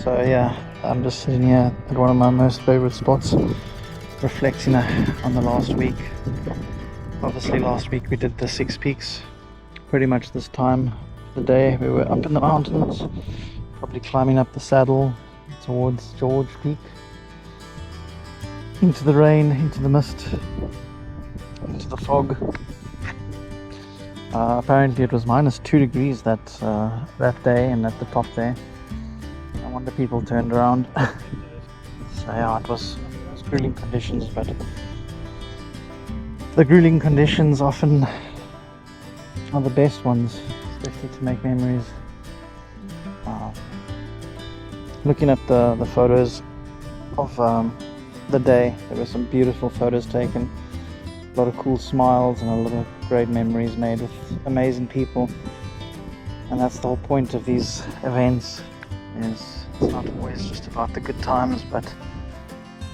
So yeah, I'm just sitting here at one of my most favorite spots, reflecting on the last week. Obviously last week we did the 6 peaks. Pretty much this time of the day we were up in the mountains, probably climbing up the saddle towards George Peak, into the rain, into the mist, into the fog. Apparently it was -2 degrees that day and at the top there. No wonder people turned around. So yeah, it was grueling conditions, but the grueling conditions often are the best ones, especially to make memories. Looking at the photos of the day, there were some beautiful photos taken, a lot of cool smiles and a lot of great memories made with amazing people. And that's the whole point of these events, is it's not always just about the good times, but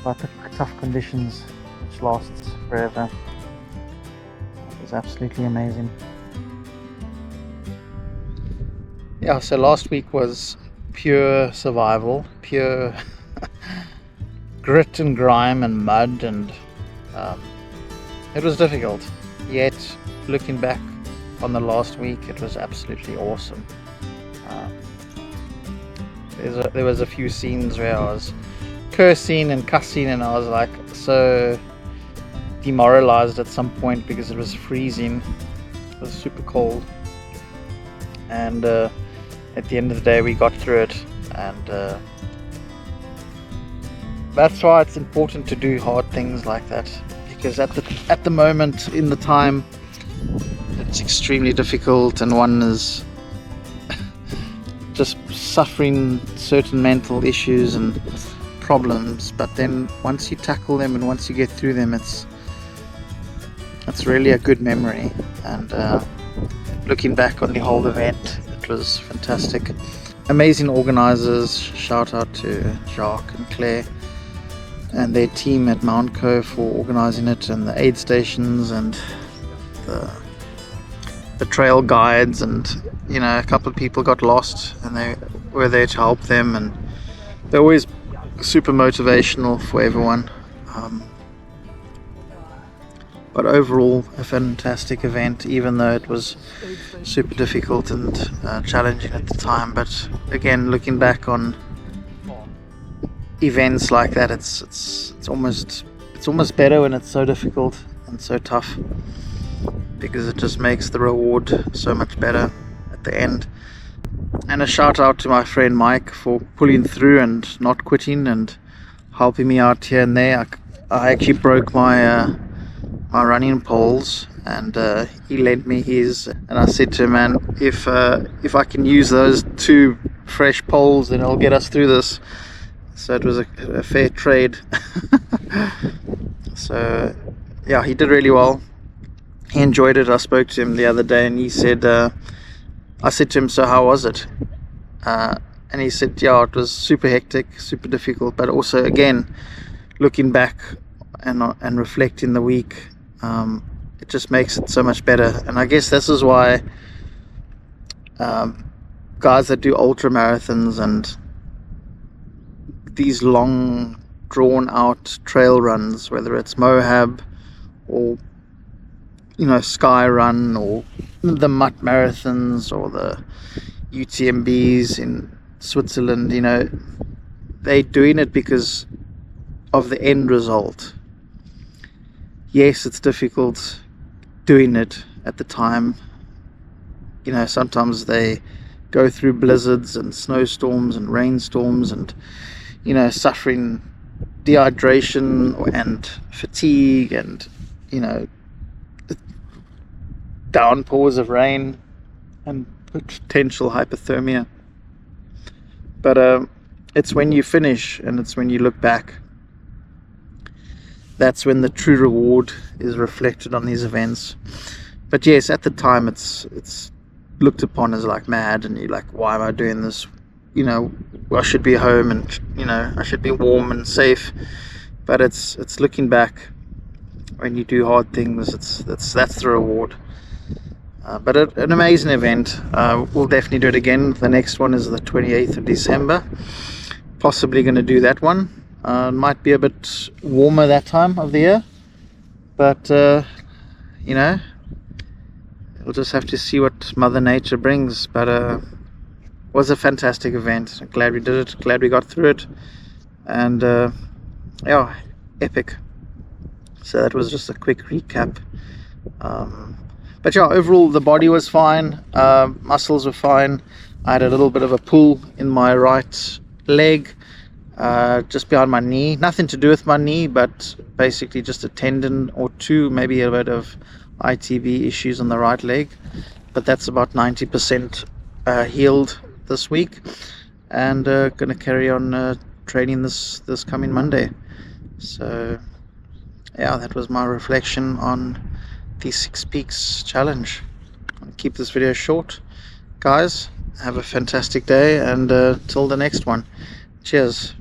about the tough conditions which lasts forever. It was absolutely amazing. Yeah, so last week was pure survival, pure grit and grime and mud, and it was difficult. Yet, looking back on the last week, it was absolutely awesome. There was a few scenes where I was cursing and cussing, and I was like so demoralized at some point because it was freezing. It was super cold, and at the end of the day we got through it, and that's why it's important to do hard things like that, because at the moment in the time it's extremely difficult, and one is just suffering certain mental issues and problems, but then once you tackle them and once you get through them, it's really a good memory. And looking back on the whole event, it was fantastic. Amazing organizers, shout out to Jacques and Claire and their team at Mount Co for organizing it, and the aid stations and the trail guides, and a couple of people got lost and they were there to help them, and they're always super motivational for everyone. But overall a fantastic event, even though it was super difficult and challenging at the time. But again, looking back on events like that, it's almost better when it's so difficult and so tough, because it just makes the reward so much better at the end. And a shout out to my friend Mike for pulling through and not quitting and helping me out here and there. I actually broke my running poles, and he lent me his, and I said to him, man, if I can use those 2 fresh poles, then I'll get us through this. So it was a fair trade. So yeah, he did really well. He enjoyed it. I spoke to him the other day, and he said, I said to him, so how was it? And he said, yeah, it was super hectic, super difficult, but also, again, looking back and reflecting the week, it just makes it so much better. And I guess this is why guys that do ultra marathons and these long drawn out trail runs, whether it's Moab or Sky Run or the Mutt Marathons or the UTMBs in Switzerland, they're doing it because of the end result. Yes, it's difficult doing it at the time. Sometimes they go through blizzards and snowstorms and rainstorms and suffering dehydration and fatigue and downpours of rain and potential hypothermia. But it's when you finish and it's when you look back, that's when the true reward is reflected on these events. But yes, at the time it's looked upon as like mad, and you're like, why am I doing this? I should be home, and I should be warm and safe. But it's looking back, when you do hard things, that's the reward. But an amazing event. We'll definitely do it again. The next one is the 28th of December, possibly going to do that one. Might be a bit warmer that time of the year, but you know, we'll just have to see what Mother Nature brings. But it was a fantastic event. Glad we did it, glad we got through it, and yeah, epic. So that was just a quick recap. But yeah, overall the body was fine, muscles were fine. I had a little bit of a pull in my right leg, just behind my knee. Nothing to do with my knee, but basically just a tendon or two, maybe a bit of ITB issues on the right leg. But that's about 90% healed this week, and gonna carry on training this coming Monday. So yeah, that was my reflection on the 6 Peaks challenge. I'll keep this video short, guys. Have a fantastic day, and till the next one. Cheers.